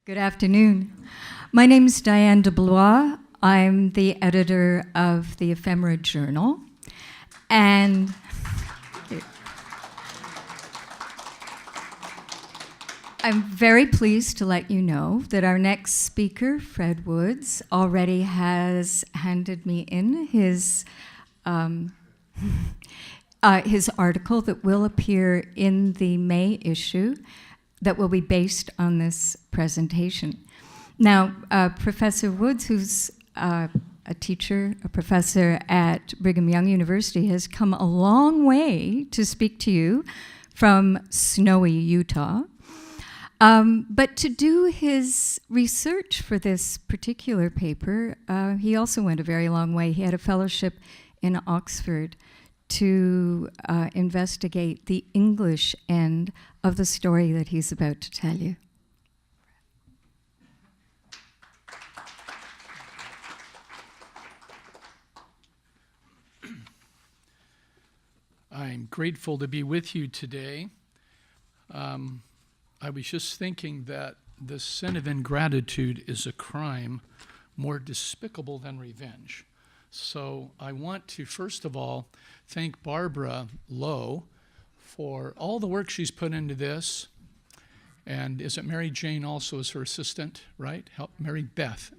Good afternoon. My name is Diane DeBlois. I'm the editor of the Ephemera Journal. And I'm very pleased to let you know that our next speaker, Fred Woods, already has handed me in his article that will appear in the May issue that will be based on this presentation. Now, Professor Woods, who's a teacher, a professor at Brigham Young University, has come a long way to speak to you from snowy Utah. But to do his research for this particular paper, he also went a very long way. He had a fellowship in Oxford to investigate the English end of the story that he's about to tell you. I'm grateful to be with you today. I was just thinking that the sin of ingratitude is a crime more despicable than revenge. So I want to, first of all, thank Barbara Lowe for all the work she's put into this. And is it Mary Jane also as her assistant, right? Mary Beth,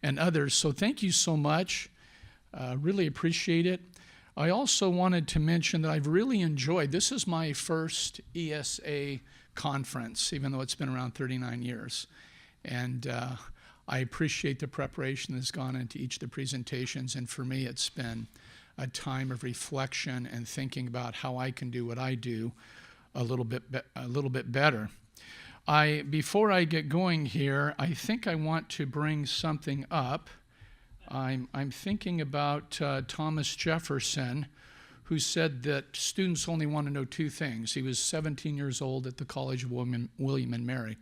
and others. So thank you so much. Really appreciate it. I also wanted to mention that I've really enjoyed, this is my first ESA conference, even though it's been around 39 years. And I appreciate the preparation that's gone into each of the presentations, and for me it's been a time of reflection and thinking about how I can do what I do a little bit better. Before I get going here, I think I want to bring something up. I'm thinking about Thomas Jefferson, who said that students only want to know two things. He was 17 years old at the College of William and Mary.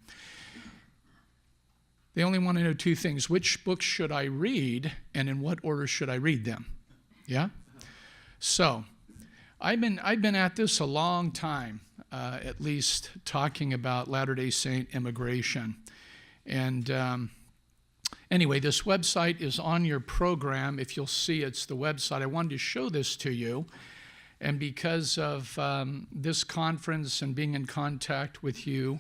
They only want to know two things. Which books should I read, and in what order should I read them? Yeah? So, I've been at this a long time, at least talking about Latter-day Saint immigration. And anyway, this website is on your program. If you'll see, it's the website. I wanted to show this to you. And because of this conference and being in contact with you,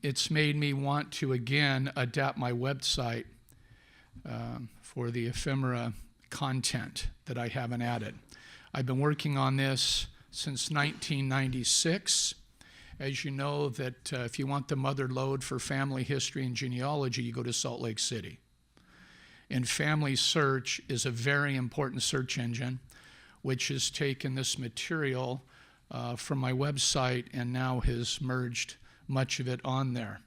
it's made me want to again adapt my website for the ephemera content that I haven't added. I've been working on this since 1996. As you know, that if you want the mother lode for family history and genealogy, you go to Salt Lake City. And Family Search is a very important search engine, which has taken this material from my website and now has merged much of it on there.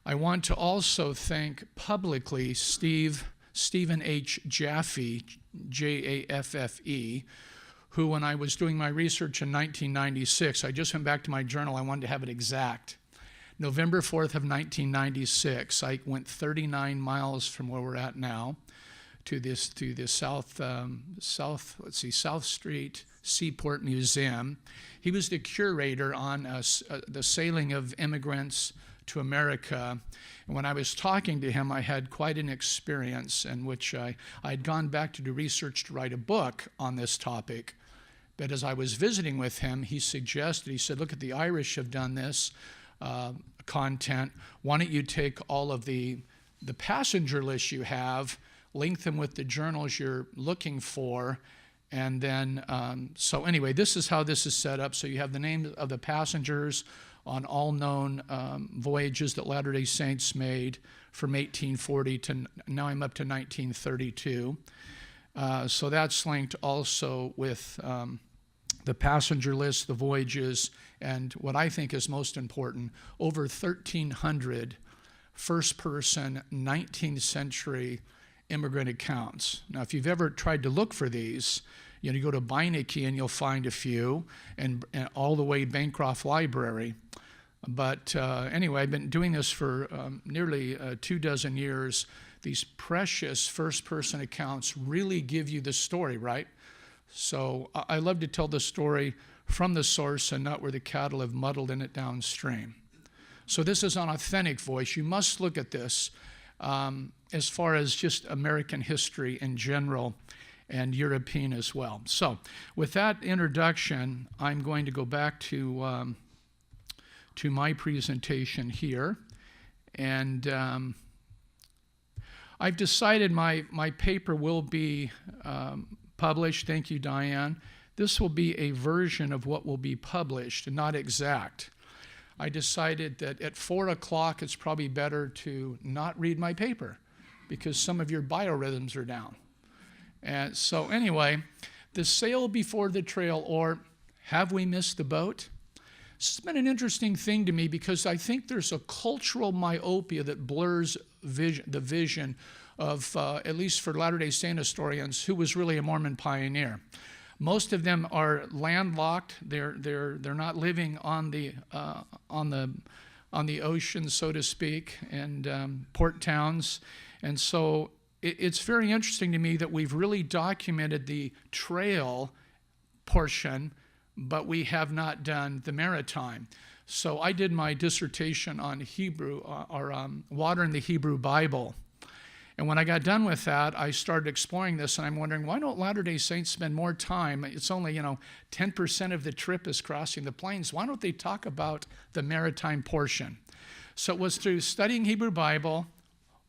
I want to also thank publicly Stephen H. Jaffe, Jaffe, who, when I was doing my research in 1996, I just went back to my journal, I wanted to have it exact. November 4th of 1996, I went 39 miles from where we're at now to the South Street Seaport Museum. He was the curator on the sailing of immigrants to America. And when I was talking to him, I had quite an experience in which I had gone back to do research to write a book on this topic. But as I was visiting with him, he said, look, the Irish have done this content. Why don't you take all of the passenger lists you have, link them with the journals you're looking for, and then, so anyway, this is how this is set up. So you have the names of the passengers on all known voyages that Latter-day Saints made from 1840 to, now I'm up to 1932. So that's linked also with the passenger list, the voyages, and what I think is most important, over 1,300 first-person 19th century immigrant accounts. Now, if you've ever tried to look for these, you go to Beinecke and you'll find a few, and all the way Bancroft Library. But anyway, I've been doing this for nearly 24 years. These precious first-person accounts really give you the story, right? So I love to tell the story from the source and not where the cattle have muddled in it downstream. So this is an authentic voice. You must look at this as far as just American history in general and European as well. So with that introduction, I'm going to go back to my presentation here. And I've decided my paper will be published. Thank you, Diane. This will be a version of what will be published, not exact. I decided that at 4 o'clock it's probably better to not read my paper because some of your biorhythms are down. And so anyway, the sail before the trail, or have we missed the boat? This has been an interesting thing to me because I think there's a cultural myopia that blurs the vision of, at least for Latter-day Saint historians, who was really a Mormon pioneer. Most of them are landlocked. They're not living on the ocean, so to speak, and port towns. And so it's very interesting to me that we've really documented the trail portion, but we have not done the maritime. So I did my dissertation on Hebrew, or water in the Hebrew Bible. And when I got done with that, I started exploring this, and I'm wondering, why don't Latter-day Saints spend more time? It's only, 10% of the trip is crossing the plains. Why don't they talk about the maritime portion? So it was through studying Hebrew Bible,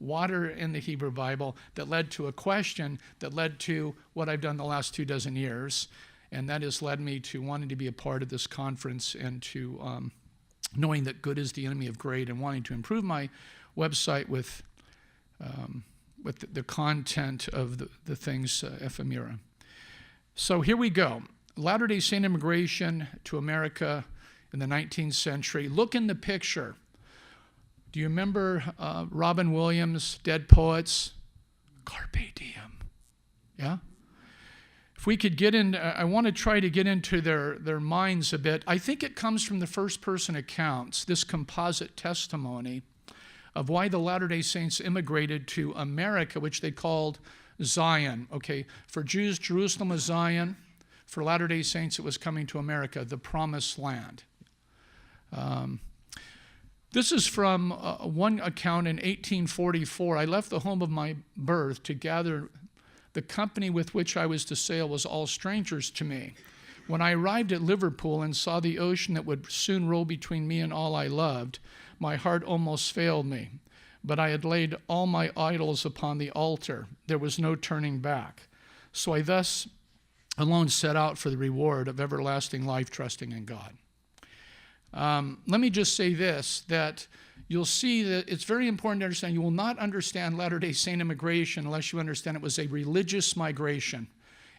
water in the Hebrew Bible, that led to a question that led to what I've done the last 24 years, and that has led me to wanting to be a part of this conference and to knowing that good is the enemy of great, and wanting to improve my website with the content of the things Ephemera. So here we go. Latter-day Saint immigration to America in the 19th century. Look in the picture. Do you remember Robin Williams, Dead Poets? Carpe diem. Yeah? If we could get in, I want to try to get into their minds a bit. I think it comes from the first-person accounts, this composite testimony of why the Latter-day Saints immigrated to America, which they called Zion. Okay, for Jews, Jerusalem was Zion. For Latter-day Saints, it was coming to America, the Promised Land. This is from one account in 1844. I left the home of my birth to gather. The company with which I was to sail was all strangers to me. When I arrived at Liverpool and saw the ocean that would soon roll between me and all I loved, my heart almost failed me. But I had laid all my idols upon the altar. There was no turning back. So I thus alone set out for the reward of everlasting life, trusting in God. Let me just say this, that you'll see that it's very important to understand you will not understand Latter-day Saint immigration unless you understand it was a religious migration.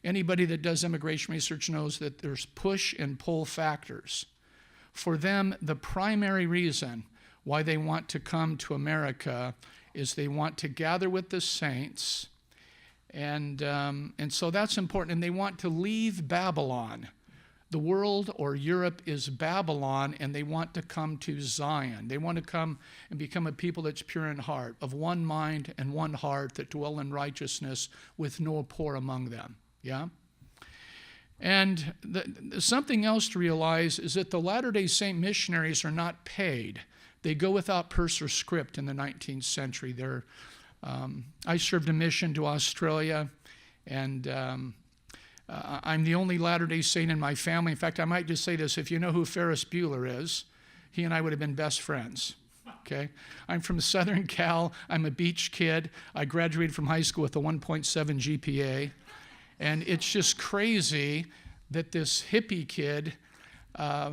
Anybody that does immigration research knows that there's push and pull factors. For them, the primary reason why they want to come to America is they want to gather with the saints, and so that's important, and they want to leave Babylon. The world, or Europe, is Babylon, and they want to come to Zion. They want to come and become a people that's pure in heart, of one mind and one heart, that dwell in righteousness, with no poor among them. Yeah? And something else to realize is that the Latter-day Saint missionaries are not paid. They go without purse or script in the 19th century. I served a mission to Australia, and I'm the only Latter-day Saint in my family. In fact, I might just say this. If you know who Ferris Bueller is, he and I would have been best friends. Okay? I'm from Southern Cal. I'm a beach kid. I graduated from high school with a 1.7 GPA. And it's just crazy that this hippie kid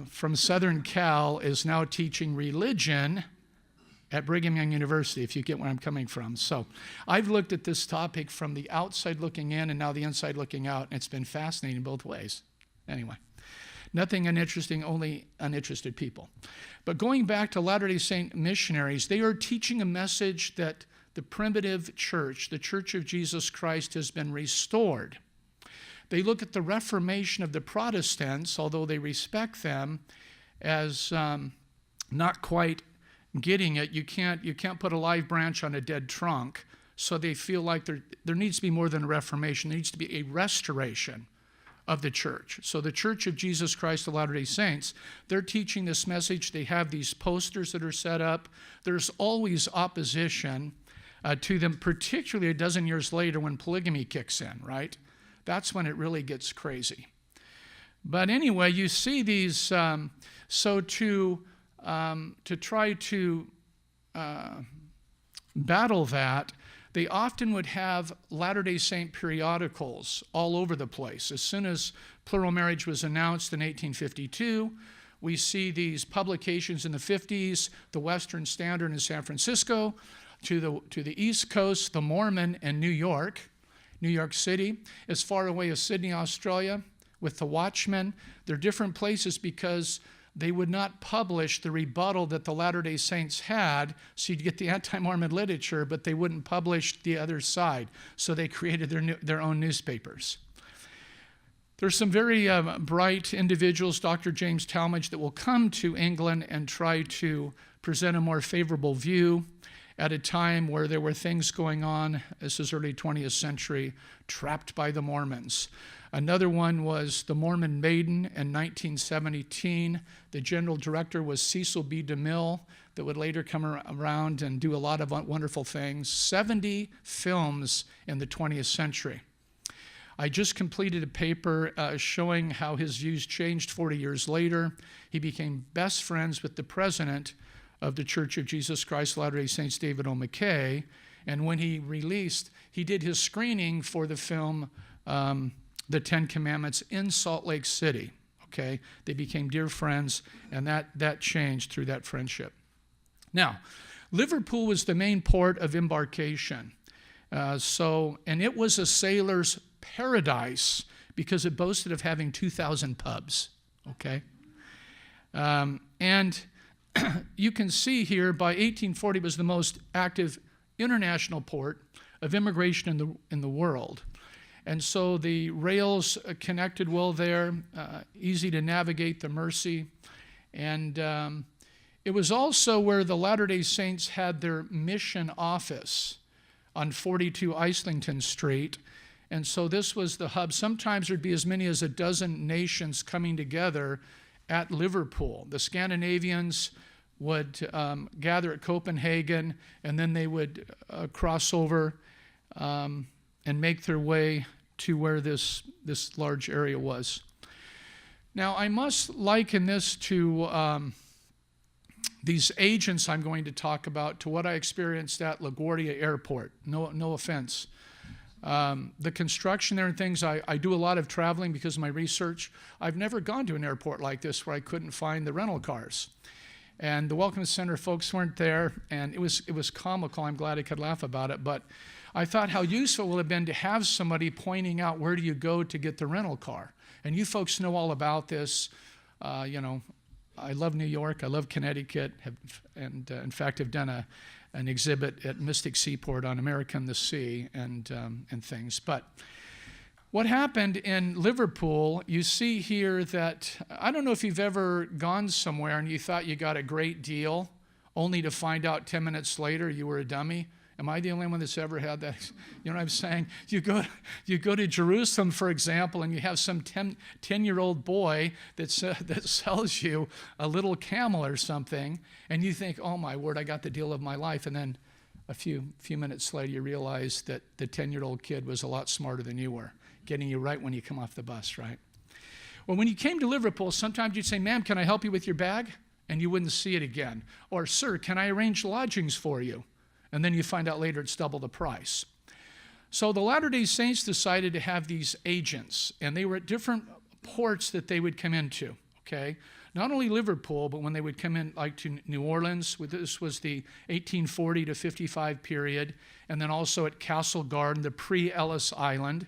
from Southern Cal is now teaching religion at Brigham Young University, if you get where I'm coming from. So I've looked at this topic from the outside looking in and now the inside looking out, and it's been fascinating both ways. Anyway, nothing uninteresting, only uninterested people. But going back to Latter-day Saint missionaries, they are teaching a message that the primitive church, the Church of Jesus Christ, has been restored. They look at the Reformation of the Protestants, although they respect them, as not quite getting it. You can't put a live branch on a dead trunk. So they feel like there needs to be more than a reformation. There needs to be a restoration of the church. So the Church of Jesus Christ of Latter-day Saints, they're teaching this message. They have these posters that are set up. There's always opposition to them, particularly a dozen years later when polygamy kicks in, right? That's when it really gets crazy. But anyway, you see these, so to try to battle that, they often would have Latter-day Saint periodicals all over the place. As soon as plural marriage was announced in 1852, we see these publications in the 50s, the Western Standard in San Francisco, to the East Coast, the Mormon in New York City, as far away as Sydney, Australia, with the Watchman. They're different places because they would not publish the rebuttal that the Latter-day Saints had, so you'd get the anti-Mormon literature, but they wouldn't publish the other side. So they created their own newspapers. There's some very bright individuals, Dr. James Talmage, that will come to England and try to present a more favorable view at a time where there were things going on. This is early 20th century, trapped by the Mormons. Another one was the Mormon Maiden in 1917. The general director was Cecil B. DeMille, that would later come around and do a lot of wonderful things. 70 films in the 20th century. I just completed a paper showing how his views changed 40 years later. He became best friends with the president of the Church of Jesus Christ of Latter-day Saints, David O. McKay. And when he released, he did his screening for the film The Ten Commandments in Salt Lake City. Okay, they became dear friends, and that changed through that friendship. Now, Liverpool was the main port of embarkation. And it was a sailor's paradise because it boasted of having 2,000 pubs. Okay, and you can see here by 1840 it was the most active international port of immigration in the world. And so the rails connected well there, easy to navigate the Mersey. And it was also where the Latter-day Saints had their mission office on 42 Islington Street. And so this was the hub. Sometimes there'd be as many as a dozen nations coming together at Liverpool. The Scandinavians would gather at Copenhagen, and then they would cross over and make their way to where this large area was. Now, I must liken this to these agents I'm going to talk about to what I experienced at LaGuardia Airport. No offense. The construction there and things, I do a lot of traveling because of my research. I've never gone to an airport like this where I couldn't find the rental cars. And the Welcome Center folks weren't there, and it was comical. I'm glad I could laugh about it, but I thought how useful it would have been to have somebody pointing out where do you go to get the rental car. And you folks know all about this. I love New York, I love Connecticut, and in fact have done an exhibit at Mystic Seaport on America and the Sea and things. But what happened in Liverpool, you see here that, I don't know if you've ever gone somewhere and you thought you got a great deal, only to find out 10 minutes later you were a dummy. Am I the only one that's ever had that? You know what I'm saying? You go to Jerusalem, for example, and you have some 10-year-old boy that sells you a little camel or something, and you think, oh my word, I got the deal of my life. And then a few minutes later, you realize that the 10-year-old kid was a lot smarter than you were, getting you right when you come off the bus, right? Well, when you came to Liverpool, sometimes you'd say, ma'am, can I help you with your bag? And you wouldn't see it again. Or, sir, can I arrange lodgings for you? And then you find out later it's double the price. So the Latter-day Saints decided to have these agents, and they were at different ports that they would come into, okay? Not only Liverpool, but when they would come in like to New Orleans, this was the 1840 to 55 period, and then also at Castle Garden, the pre-Ellis Island,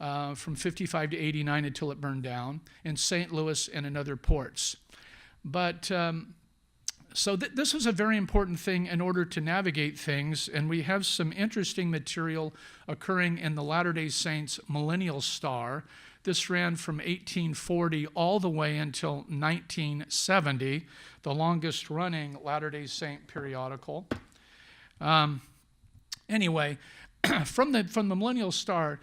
from 55 to 89 until it burned down, and St. Louis and in other ports. But so this was a very important thing in order to navigate things, and we have some interesting material occurring in the Latter-day Saints Millennial Star. This ran from 1840 all the way until 1970, the longest running Latter-day Saint periodical. Anyway, from the Millennial Star,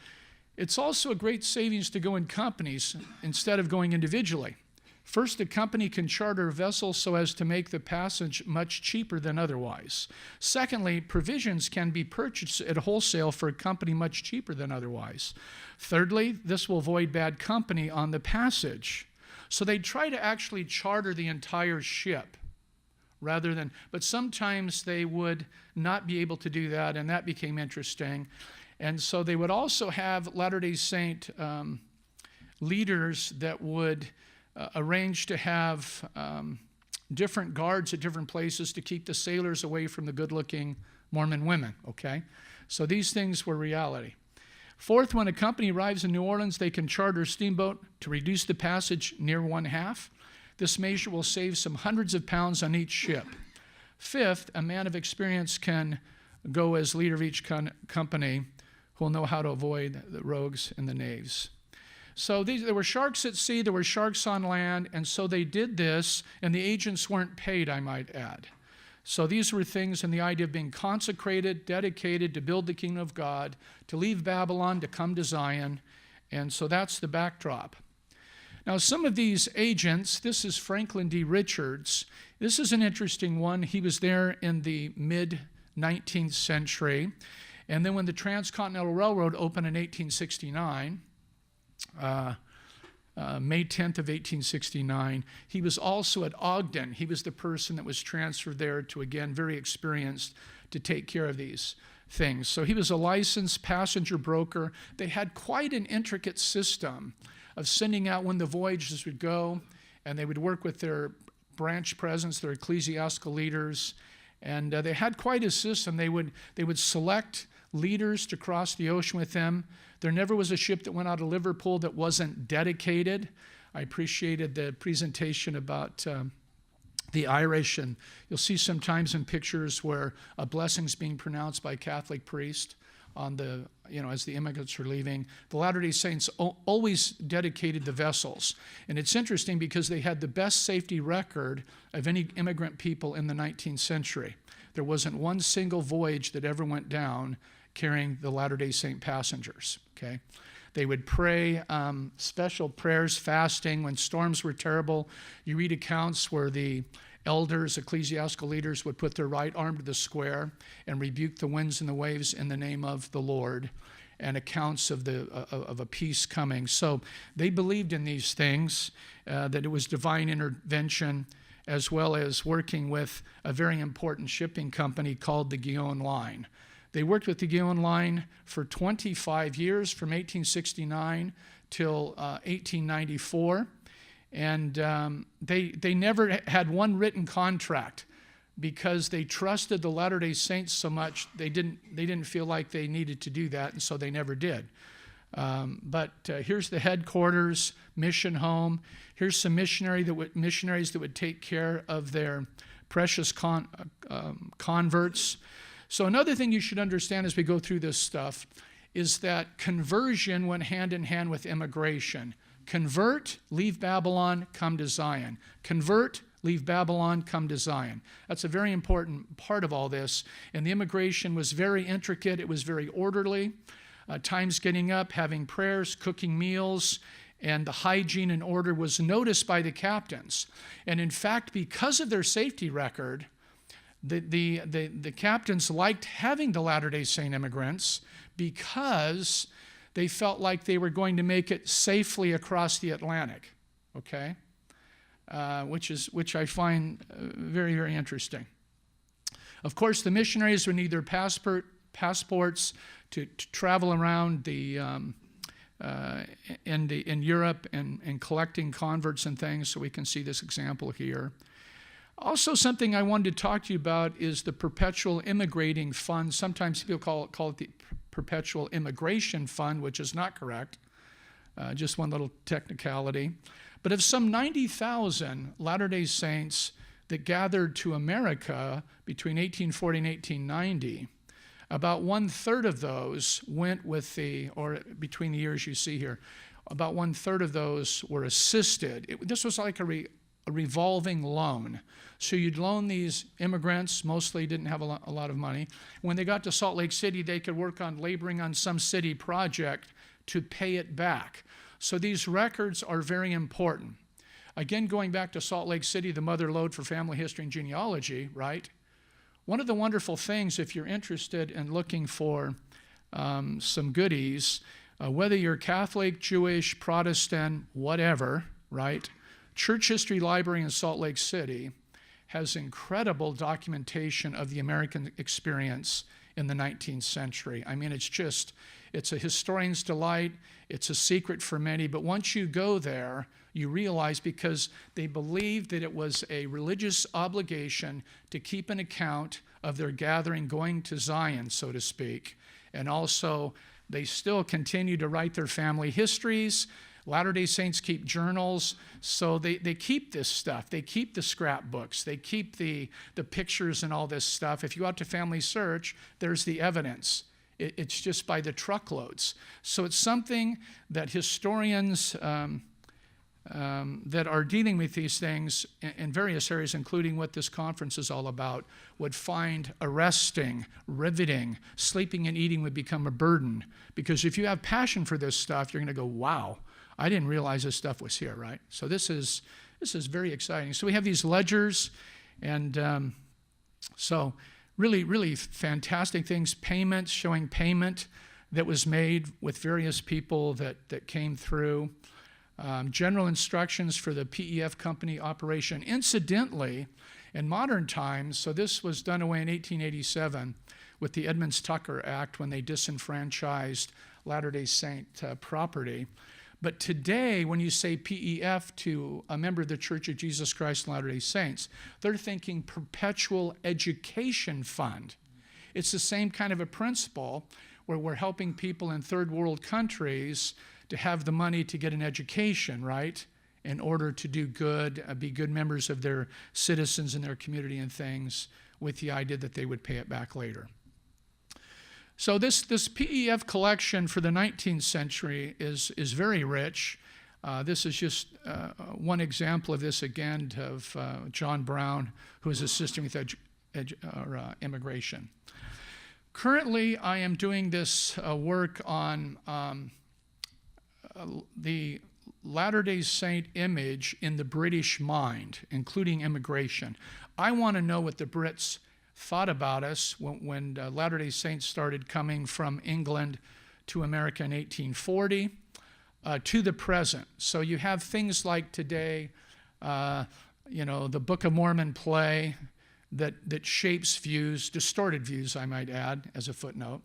It's also a great savings to go in companies instead of going individually. First, the company can charter a vessel so as to make the passage much cheaper than otherwise. Secondly, provisions can be purchased at wholesale for a company much cheaper than otherwise. Thirdly, this will avoid bad company on the passage. So they try to actually charter the entire ship rather than, but sometimes they would not be able to do that, and that became interesting. And so they would also have Latter-day Saint leaders that would arrange to have different guards at different places to keep the sailors away from the good-looking Mormon women, okay? So these things were reality. Fourth, when a company arrives in New Orleans, they can charter a steamboat to reduce the passage near one half. This measure will save some hundreds of pounds on each ship. Fifth, a man of experience can go as leader of each company who will know how to avoid the rogues and the knaves. So there were sharks at sea, there were sharks on land, and so they did this, and the agents weren't paid, I might add. So these were things in the idea of being consecrated, dedicated to build the kingdom of God, to leave Babylon, to come to Zion, and so that's the backdrop. Now, some of these agents, this is Franklin D. Richards. This is an interesting one. He was there in the mid-19th century, and then when the Transcontinental Railroad opened in 1869, May 10th of 1869. He was also at Ogden. He was the person that was transferred there to, again, very experienced to take care of these things. So he was a licensed passenger broker. They had quite an intricate system of sending out when the voyages would go, and they would work with their branch presidents, their ecclesiastical leaders, and they had quite a system. They would select leaders to cross the ocean with them. There never was a ship that went out of Liverpool that wasn't dedicated. I appreciated the presentation about the Irish, and you'll see sometimes in pictures where a blessing's being pronounced by a Catholic priest on the, as the immigrants are leaving. The Latter-day Saints always dedicated the vessels. And it's interesting because they had the best safety record of any immigrant people in the 19th century. There wasn't one single voyage that ever went down carrying the Latter-day Saint passengers, okay? They would pray special prayers, fasting when storms were terrible. You read accounts where the elders, ecclesiastical leaders, would put their right arm to the square and rebuke the winds and the waves in the name of the Lord, and accounts of a peace coming. So they believed in these things, that it was divine intervention, as well as working with a very important shipping company called the Guion Line. They worked with the Guion Line for 25 years, from 1869 till 1894. And they never had one written contract because they trusted the Latter-day Saints so much. They didn't feel like they needed to do that, and so they never did. But here's the headquarters, mission home. Here's some missionaries that would take care of their precious converts. So another thing you should understand as we go through this stuff is that conversion went hand in hand with immigration. Convert, leave Babylon, come to Zion. Convert, leave Babylon, come to Zion. That's a very important part of all this. And the immigration was very intricate. It was very orderly. Times getting up, having prayers, cooking meals, and the hygiene and order was noticed by the captains. And in fact, because of their safety record, the captains liked having the Latter-day Saint immigrants because they felt like they were going to make it safely across the Atlantic, okay? Which I find very, very interesting. Of course, the missionaries would need their passports to travel around in Europe and collecting converts and things, so we can see this example here. Also, something I wanted to talk to you about is the Perpetual Immigrating Fund. Sometimes people call it the Perpetual Immigration Fund, which is not correct. Just one little technicality. But of some 90,000 Latter-day Saints that gathered to America between 1840 and 1890, about 1/3 of those went with or between the years you see here, about 1/3 of those were assisted. This was like a revolving loan. So you'd loan these immigrants, mostly didn't have a lot of money. When they got to Salt Lake City, they could work on laboring on some city project to pay it back. So these records are very important. Again, going back to Salt Lake City, the mother lode for family history and genealogy, right? One of the wonderful things, if you're interested in looking for some goodies, whether you're Catholic, Jewish, Protestant, whatever, right? Church History Library in Salt Lake City has incredible documentation of the American experience in the 19th century. I mean, it's a historian's delight. It's a secret for many, but once you go there, you realize because they believed that it was a religious obligation to keep an account of their gathering going to Zion, so to speak. And also, they still continue to write their family histories. Latter-day Saints keep journals, so they keep this stuff. They keep the scrapbooks. They keep the pictures and all this stuff. If you go out to Family Search, there's the evidence. It's just by the truckloads. So it's something that historians that are dealing with these things in various areas, including what this conference is all about, would find arresting, riveting. Sleeping and eating would become a burden. Because if you have passion for this stuff, you're going to go, wow, I didn't realize this stuff was here, right? So this is very exciting. So we have these ledgers, and so really, really fantastic things. Payments, showing payment that was made with various people that came through. General instructions for the PEF company operation. Incidentally, in modern times, so this was done away in 1887 with the Edmunds-Tucker Act when they disenfranchised Latter-day Saint property. But today, when you say PEF to a member of the Church of Jesus Christ of Latter-day Saints, they're thinking Perpetual Education Fund. It's the same kind of a principle where we're helping people in third world countries to have the money to get an education, right, in order to do good, be good members of their citizens and their community and things, with the idea that they would pay it back later. So this PEF collection for the 19th century is very rich. This is just one example of this, again, of John Brown, who is assisting with immigration. Currently, I am doing this work on the Latter-day Saint image in the British mind, including immigration. I want to know what the Brits thought about us when Latter-day Saints started coming from England to America in 1840 to the present. So you have things like today, the Book of Mormon play that shapes views, distorted views, I might add, as a footnote.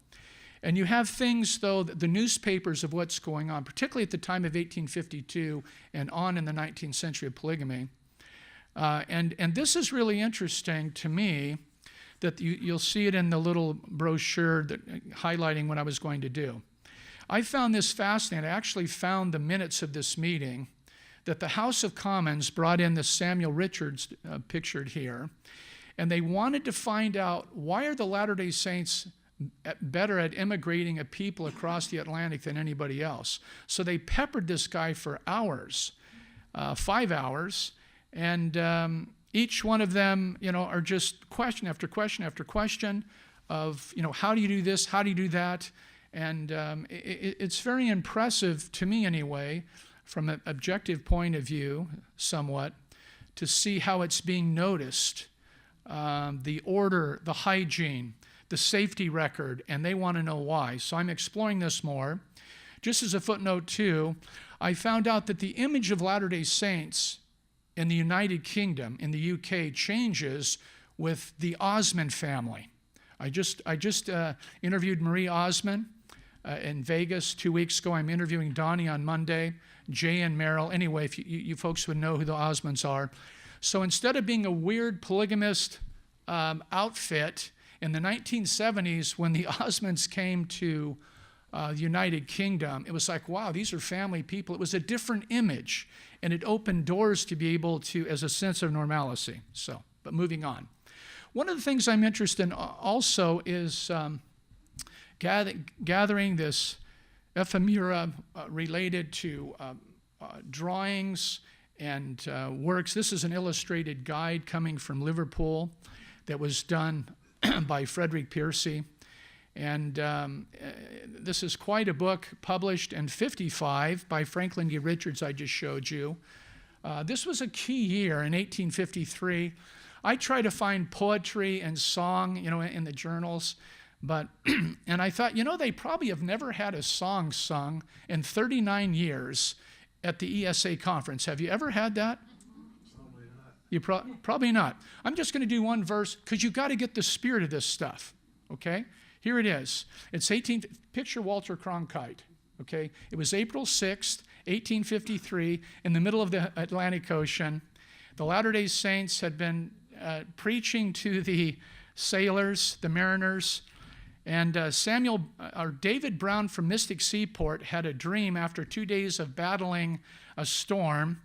And you have things, though, the newspapers of what's going on, particularly at the time of 1852 and on in the 19th century of polygamy. And this is really interesting to me, that you'll see it in the little brochure highlighting what I was going to do. I found this fascinating. I actually found the minutes of this meeting that the House of Commons brought in the Samuel Richards pictured here, and they wanted to find out, why are the Latter-day Saints better at immigrating a people across the Atlantic than anybody else? So they peppered this guy for hours, 5 hours, and each one of them, are just question after question after question of, how do you do this? How do you do that? And it's very impressive to me anyway, from an objective point of view, somewhat, to see how it's being noticed, the order, the hygiene, the safety record, and they want to know why. So I'm exploring this more. Just as a footnote too, I found out that the image of Latter-day Saints in the United Kingdom, in the UK, changes with the Osmond family. I just interviewed Marie Osmond in Vegas 2 weeks ago. I'm interviewing Donnie on Monday, Jay and Merrill. Anyway, if you folks would know who the Osmonds are. So instead of being a weird polygamist outfit, in the 1970s, when the Osmonds came to the United Kingdom, it was like, wow, these are family people. It was a different image, and it opened doors to be able to, as a sense of normalcy. So, but moving on. One of the things I'm interested in also is gathering this ephemera related to drawings and works. This is an illustrated guide coming from Liverpool that was done by Frederick Piercy. And this is quite a book, published in 55 by Franklin D. Richards, I just showed you. This was a key year in 1853. I try to find poetry and song, in the journals, but, and I thought, they probably have never had a song sung in 39 years at the ESA conference. Have you ever had that? Probably not. You probably not. I'm just going to do one verse because you've got to get the spirit of this stuff, okay? Here it is. It's picture Walter Cronkite, okay? It was April 6th, 1853, in the middle of the Atlantic Ocean. The Latter-day Saints had been preaching to the sailors, the mariners, and David Brown from Mystic Seaport had a dream after 2 days of battling a storm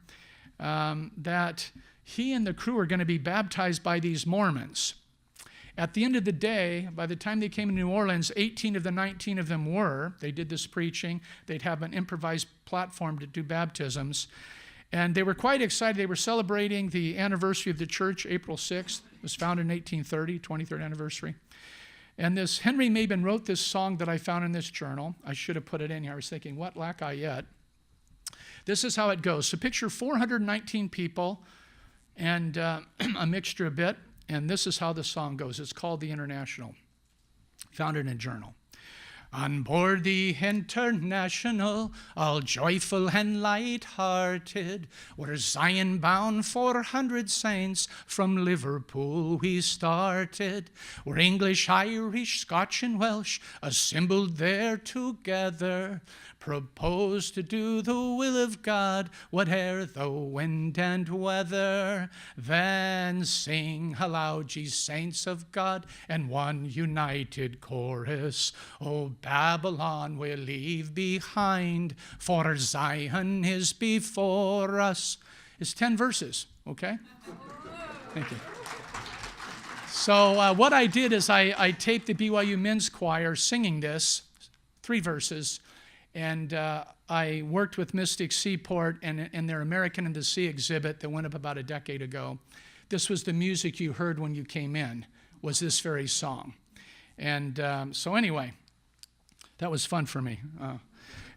that he and the crew were going to be baptized by these Mormons. At the end of the day, by the time they came to New Orleans, 18 of the 19 of them were. They did this preaching. They'd have an improvised platform to do baptisms. And they were quite excited. They were celebrating the anniversary of the church, April 6th. It was founded in 1830, 23rd anniversary. And this Henry Mabin wrote this song that I found in this journal. I should have put it in here. I was thinking, what lack I yet? This is how it goes. So picture 419 people and a mixture a bit. And this is how the song goes. It's called The International. Found it in a journal. On board the International, all joyful and light-hearted, we're Zion-bound 400 saints, from Liverpool we started. We're English, Irish, Scotch, and Welsh, assembled there together, propose to do the will of God, whate'er the wind and weather. Then sing aloud, ye saints of God, and one united chorus. O Babylon we'll leave behind, for Zion is before us. It's 10 verses, okay? Thank you. So what I did is I taped the BYU Men's Choir singing this, 3 verses, and I worked with Mystic Seaport and their American in the Sea exhibit that went up about a decade ago. This was the music you heard when you came in, was this very song. And so anyway, that was fun for me.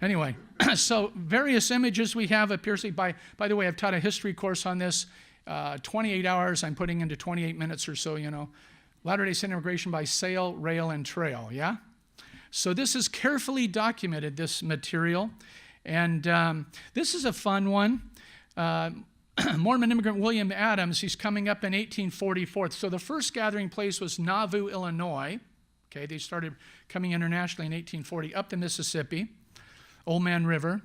Anyway, so various images we have appears. By the way, I've taught a history course on this. 28 hours I'm putting into 28 minutes or so, Latter-day Saint immigration by sail, rail, and trail, yeah? So this is carefully documented, this material. And this is a fun one. Mormon immigrant William Adams, he's coming up in 1844. So the first gathering place was Nauvoo, Illinois. Okay, they started coming internationally in 1840 up the Mississippi, Old Man River.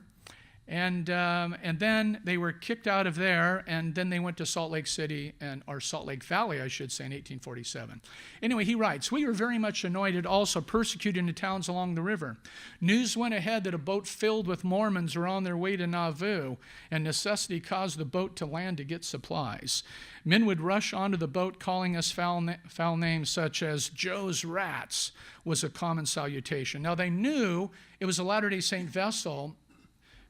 And then they were kicked out of there, and then they went to Salt Lake City, or Salt Lake Valley, I should say, in 1847. Anyway, he writes, we were very much annoyed, also persecuted in the towns along the river. News went ahead that a boat filled with Mormons were on their way to Nauvoo, and necessity caused the boat to land to get supplies. Men would rush onto the boat, calling us foul names such as Joe's Rats was a common salutation. Now, they knew it was a Latter-day Saint vessel,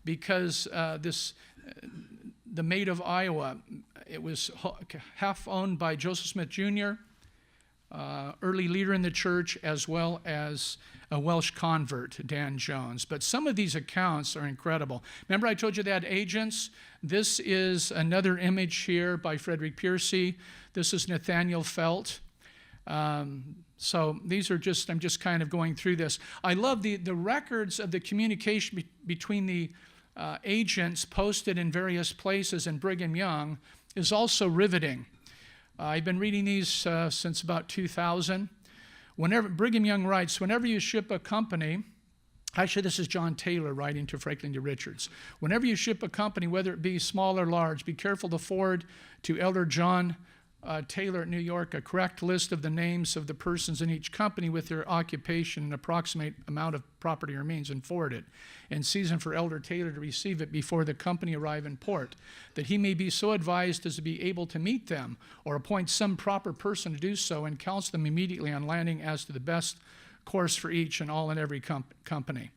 because the Maid of Iowa, it was half owned by Joseph Smith Jr., early leader in the church, as well as a Welsh convert, Dan Jones. But some of these accounts are incredible. Remember I told you they had agents? This is another image here by Frederick Piercy. This is Nathaniel Felt. So these are just, I'm just kind of going through this. I love the records of the communication between the agents posted in various places in Brigham Young is also riveting. I've been reading these since about 2000. Whenever Brigham Young writes, whenever you ship a company, actually this is John Taylor writing to Franklin D. Richards. Whenever you ship a company, whether it be small or large, be careful to forward to Elder John Taylor at New York a correct list of the names of the persons in each company with their occupation and approximate amount of property or means, and forward it, and season for Elder Taylor to receive it before the company arrive in port, that he may be so advised as to be able to meet them or appoint some proper person to do so, and counsel them immediately on landing as to the best course for each and all in every company.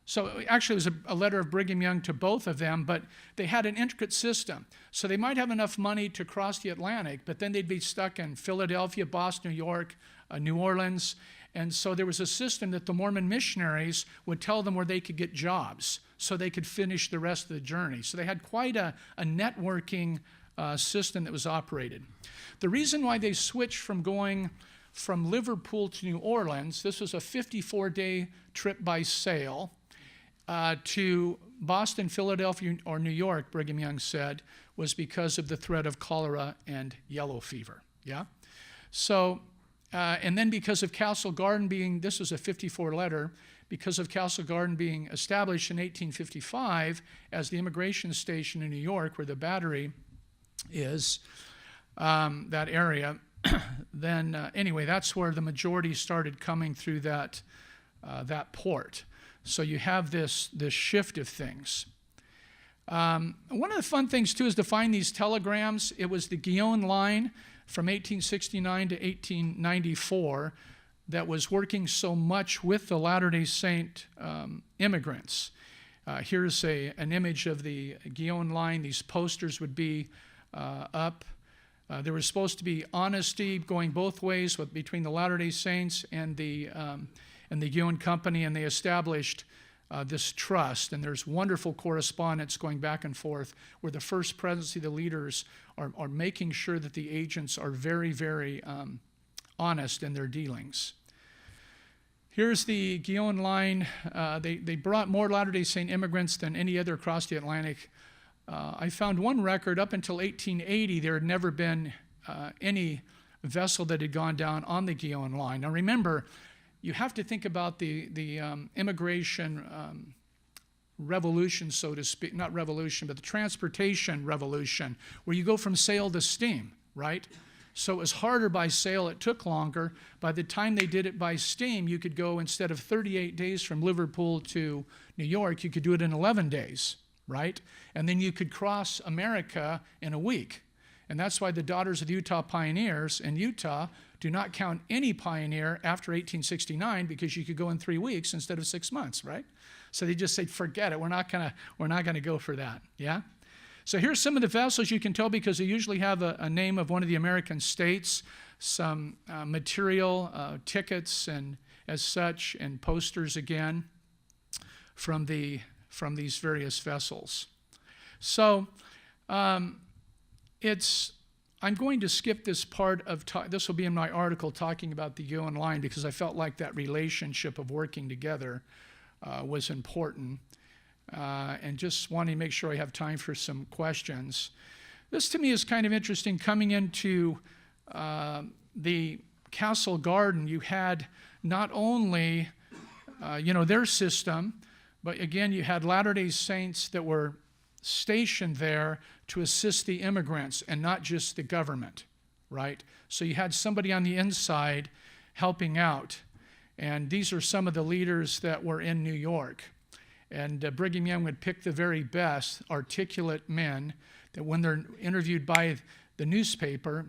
So actually, it was a letter of Brigham Young to both of them, but they had an intricate system. So they might have enough money to cross the Atlantic, but then they'd be stuck in Philadelphia, Boston, New York, New Orleans. And so there was a system that the Mormon missionaries would tell them where they could get jobs so they could finish the rest of the journey. So they had quite a networking system that was operated. The reason why they switched from going from Liverpool to New Orleans, this was a 54-day trip by sail, to Boston, Philadelphia, or New York, Brigham Young said, was because of the threat of cholera and yellow fever. Yeah? So, and then because of Castle Garden being, this was a 54 letter, because of Castle Garden being established in 1855 as the immigration station in New York, where the Battery is, that area, then anyway, that's where the majority started coming through that port. So you have this shift of things. One of the fun things, too, is to find these telegrams. It was the Guion line from 1869 to 1894 that was working so much with the Latter-day Saint immigrants. Here's an image of the Guion line. These posters would be up. There was supposed to be honesty going both ways between the Latter-day Saints and the Guion Company, and they established this trust. And there's wonderful correspondence going back and forth where the First Presidency, the leaders, are making sure that the agents are very, very honest in their dealings. Here's the Guion line. They brought more Latter-day Saint immigrants than any other across the Atlantic. I found one record. Up until 1880, there had never been any vessel that had gone down on the Guion line. Now remember, you have to think about the immigration revolution, so to speak, not revolution, but the transportation revolution, where you go from sail to steam, right? So it was harder by sail, it took longer. By the time they did it by steam, you could go, instead of 38 days from Liverpool to New York, you could do it in 11 days, right? And then you could cross America in a week. And that's why the Daughters of the Utah Pioneers in Utah do not count any pioneer after 1869, because you could go in 3 weeks instead of 6 months, right? So they just say, forget it, we're not gonna go for that, yeah? So here's some of the vessels. You can tell because they usually have a name of one of the American states, some material, tickets, and as such, and posters again from these various vessels. So I'm going to skip this part of this will be in my article talking about the Guion line, because I felt like that relationship of working together was important. And just wanting to make sure I have time for some questions. This to me is kind of interesting. Coming into the Castle Garden, you had not only their system, but again you had Latter-day Saints that were stationed there to assist the immigrants and not just the government, right? So you had somebody on the inside helping out. And these are some of the leaders that were in New York. And Brigham Young would pick the very best articulate men that when they're interviewed by the newspaper,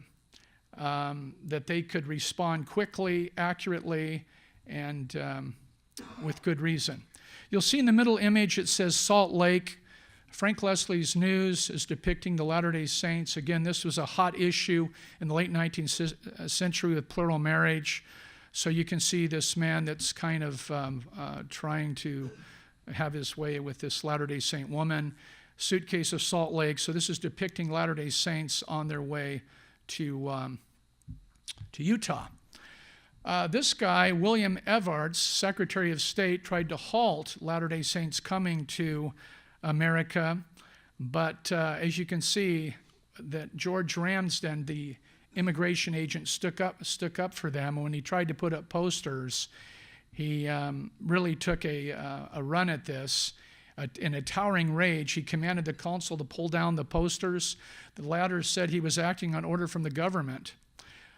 that they could respond quickly, accurately, and with good reason. You'll see in the middle image it says Salt Lake. Frank Leslie's News is depicting the Latter-day Saints. Again, this was a hot issue in the late 19th century with plural marriage. So you can see this man that's kind of trying to have his way with this Latter-day Saint woman. Suitcase of Salt Lake. So this is depicting Latter-day Saints on their way to Utah. This guy, William Evarts, Secretary of State, tried to halt Latter-day Saints coming to America, but as you can see, that George Ramsden, the immigration agent, stuck up for them. And when he tried to put up posters, he really took a run at this. In a towering rage, he commanded the consul to pull down the posters. The latter said he was acting on order from the government.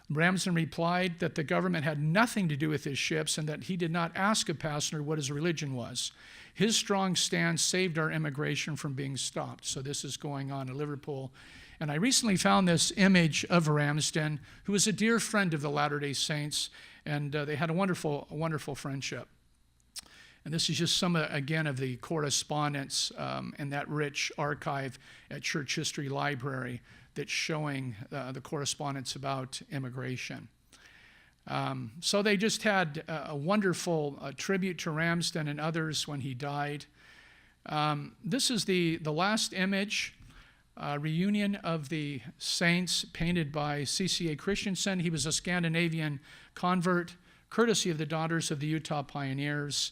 Ramsden replied that the government had nothing to do with his ships and that he did not ask a passenger what his religion was. His strong stand saved our immigration from being stopped. So this is going on in Liverpool. And I recently found this image of Ramsden, who was a dear friend of the Latter-day Saints, and they had a wonderful friendship. And this is just some, again, of the correspondence and that rich archive at Church History Library that's showing the correspondence about immigration. So they just had a wonderful tribute to Ramsden and others when he died. This is the last image, reunion of the saints painted by C.C.A. Christensen. He was a Scandinavian convert, courtesy of the Daughters of the Utah Pioneers.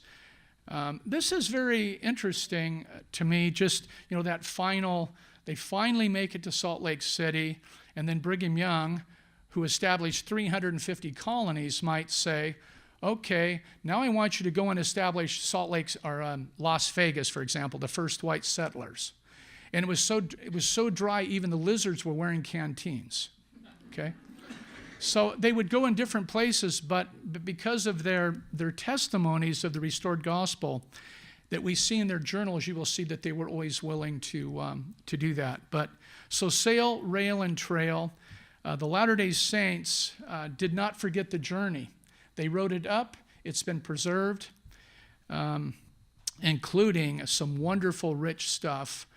This is very interesting to me, just, that they finally make it to Salt Lake City, and then Brigham Young, who established 350 colonies, might say, okay, now I want you to go and establish Salt Lake, or Las Vegas, for example, the first white settlers. And it was so dry, even the lizards were wearing canteens, okay? So they would go in different places, but because of their testimonies of the restored gospel that we see in their journals, you will see that they were always willing to do that. But so sail, rail, and trail. The Latter-day Saints did not forget the journey. They wrote it up. It's been preserved, including some wonderful, rich stuff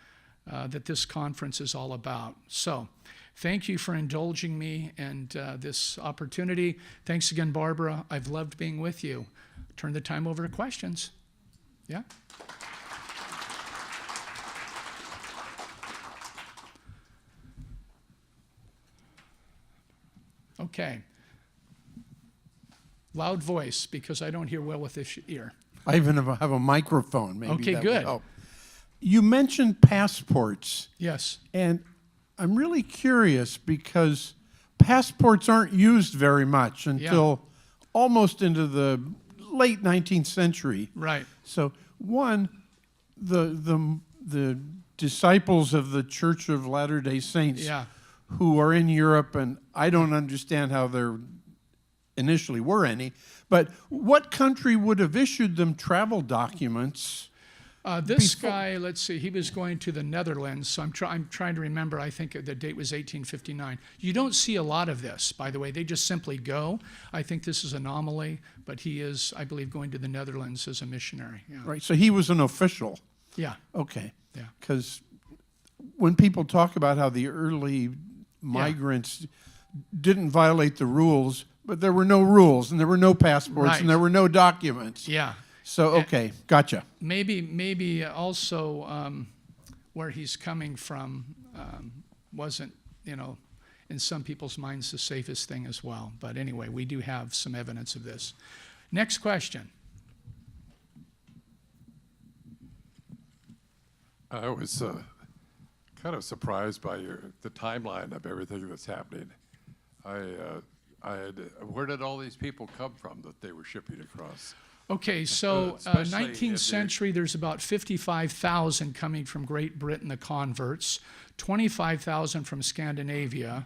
that this conference is all about. So thank you for indulging me and this opportunity. Thanks again, Barbara. I've loved being with you. Turn the time over to questions. Yeah? Okay. Loud voice, because I don't hear well with this ear. I even have a microphone. Maybe Okay, that good. would help. You mentioned passports. Yes. And I'm really curious because passports aren't used very much until almost into the late 19th century. Right. So one, the disciples of the Church of Latter-day Saints who are in Europe, and I don't understand how there initially were any, but what country would have issued them travel documents? This guy, let's see, he was going to the Netherlands, so I'm trying to remember. I think the date was 1859. You don't see a lot of this, by the way. They just simply go. I think this is an anomaly, but he is, I believe, going to the Netherlands as a missionary. Yeah. Right, so he was an official. Yeah. Okay. Yeah. Because when people talk about how the early migrants didn't violate the rules, but there were no rules, and there were no passports, and there were no documents. Yeah. So, okay, gotcha. Maybe also where he's coming from wasn't, in some people's minds the safest thing as well. But anyway, we do have some evidence of this. Next question. I was kind of surprised by the timeline of everything that's happening. Where did all these people come from that they were shipping across? Okay, so Especially 19th century, there's about 55,000 coming from Great Britain, the converts, 25,000 from Scandinavia,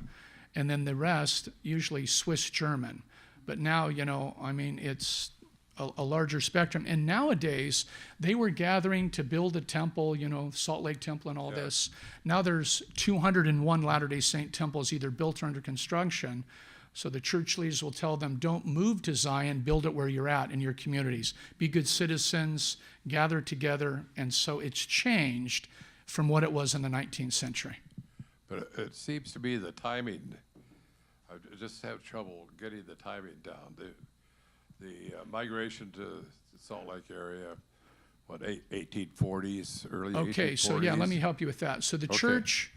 and then the rest, usually Swiss German. But now, it's a larger spectrum. And nowadays, they were gathering to build a temple, Salt Lake Temple and all this. Now there's 201 Latter-day Saint temples either built or under construction. So the church leaders will tell them, don't move to Zion, build it where you're at in your communities. Be good citizens, gather together. And so it's changed from what it was in the 19th century. But it seems to me the timing, I just have trouble getting the timing down. The migration to the Salt Lake area, 1840s, early 1840s? Okay, so let me help you with that. So the church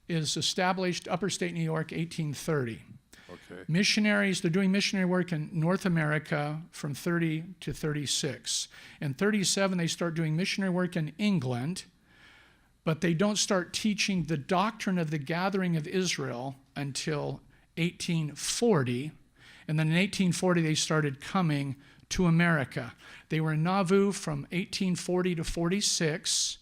is established, upstate New York, 1830. Okay. Missionaries, they're doing missionary work in North America from 30 to 36. In 37, they start doing missionary work in England, but they don't start teaching the doctrine of the gathering of Israel until 1840. And then in 1840, they started coming to America. They were in Nauvoo from 1840 to 46,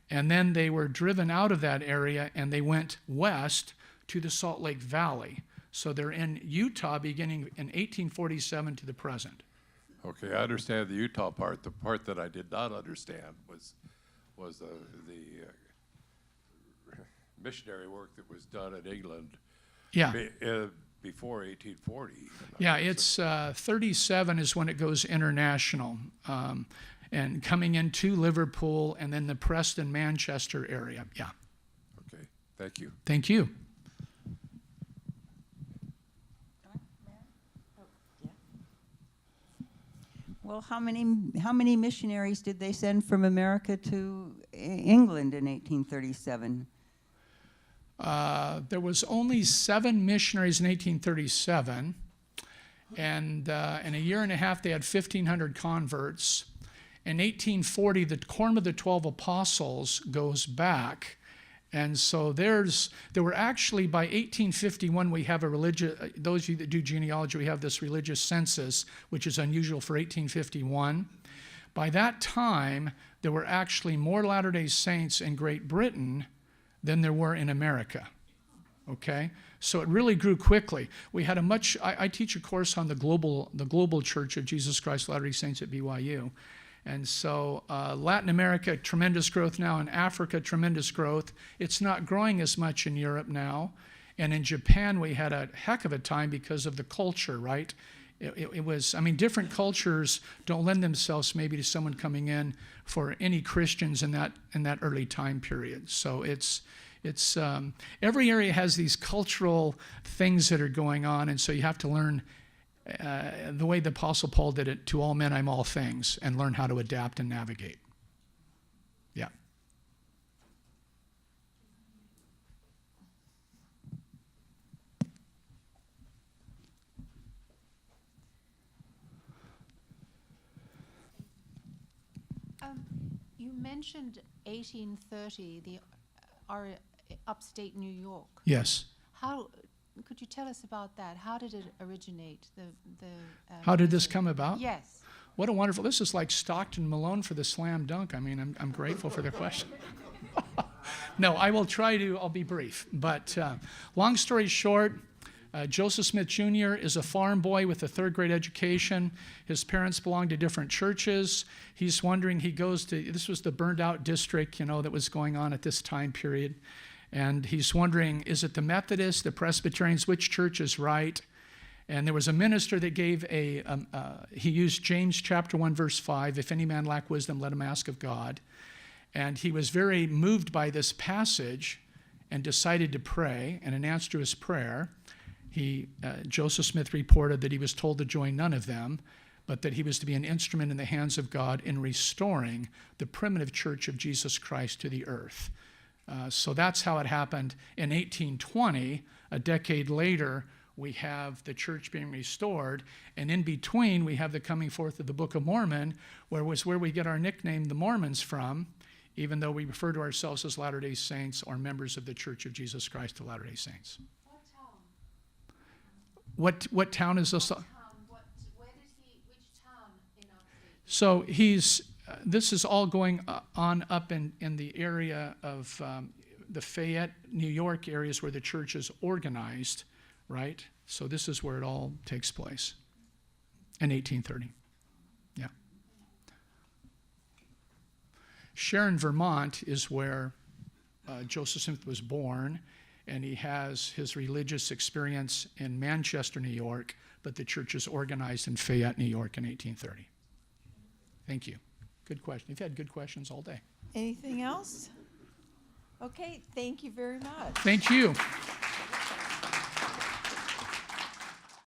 and then they were driven out of that area, and they went west to the Salt Lake Valley. So they're in Utah beginning in 1847 to the present. Okay, I understand the Utah part. The part that I did not understand was the missionary work that was done in England before 1840. Yeah, it's 37 is when it goes international. and coming into Liverpool and then the Preston, Manchester area. Yeah. Okay, thank you. Thank you. Well, how many missionaries did they send from America to England in 1837? There was only 7 missionaries in 1837, and in a year and a half they had 1,500 converts. In 1840, the Quorum of the 12 Apostles goes back, and so there were actually, by 1851, we have a religious, those of you that do genealogy, we have this religious census, which is unusual for 1851. By that time, there were actually more Latter-day Saints in Great Britain than there were in America, okay? So it really grew quickly. We had I teach a course on the global Church of Jesus Christ of Latter-day Saints at BYU. And so Latin America, tremendous growth now. In Africa, tremendous growth. It's not growing as much in Europe now. And in Japan, we had a heck of a time because of the culture, right? It was, I mean, different cultures don't lend themselves maybe to someone coming in for any Christians in that early time period. So it's every area has these cultural things that are going on, and so you have to learn the way the Apostle Paul did it, to all men I'm all things, and learn how to adapt and navigate. Yeah. You mentioned 1830, our upstate New York. Yes. How could you tell us about that? How did it originate? How did this come about? Yes. What a wonderful, this is like Stockton Malone for the slam dunk. I mean, I'm grateful for the question. No, I'll be brief. But long story short, Joseph Smith Jr. is a farm boy with a 3rd grade education. His parents belonged to different churches. He's wondering, this was the burned out district, that was going on at this time period. And he's wondering, is it the Methodists, the Presbyterians, which church is right? And there was a minister that gave he used James chapter 1, verse 5, if any man lack wisdom, let him ask of God. And he was very moved by this passage and decided to pray. And in answer to his prayer, Joseph Smith reported that he was told to join none of them, but that he was to be an instrument in the hands of God in restoring the primitive church of Jesus Christ to the earth. So that's how it happened. In 1820, a decade later, we have the church being restored, and in between, we have the coming forth of the Book of Mormon, where we get our nickname, the Mormons, from, even though we refer to ourselves as Latter-day Saints or members of the Church of Jesus Christ of Latter-day Saints. What town is this? Where did which town in upstate? So this is all going on up in the area of the Fayette, New York areas where the church is organized, right? So this is where it all takes place in 1830. Yeah. Sharon, Vermont is where Joseph Smith was born, and he has his religious experience in Manchester, New York, but the church is organized in Fayette, New York in 1830. Thank you. Good question. You've had good questions all day. Anything else? Okay, thank you very much. Thank you.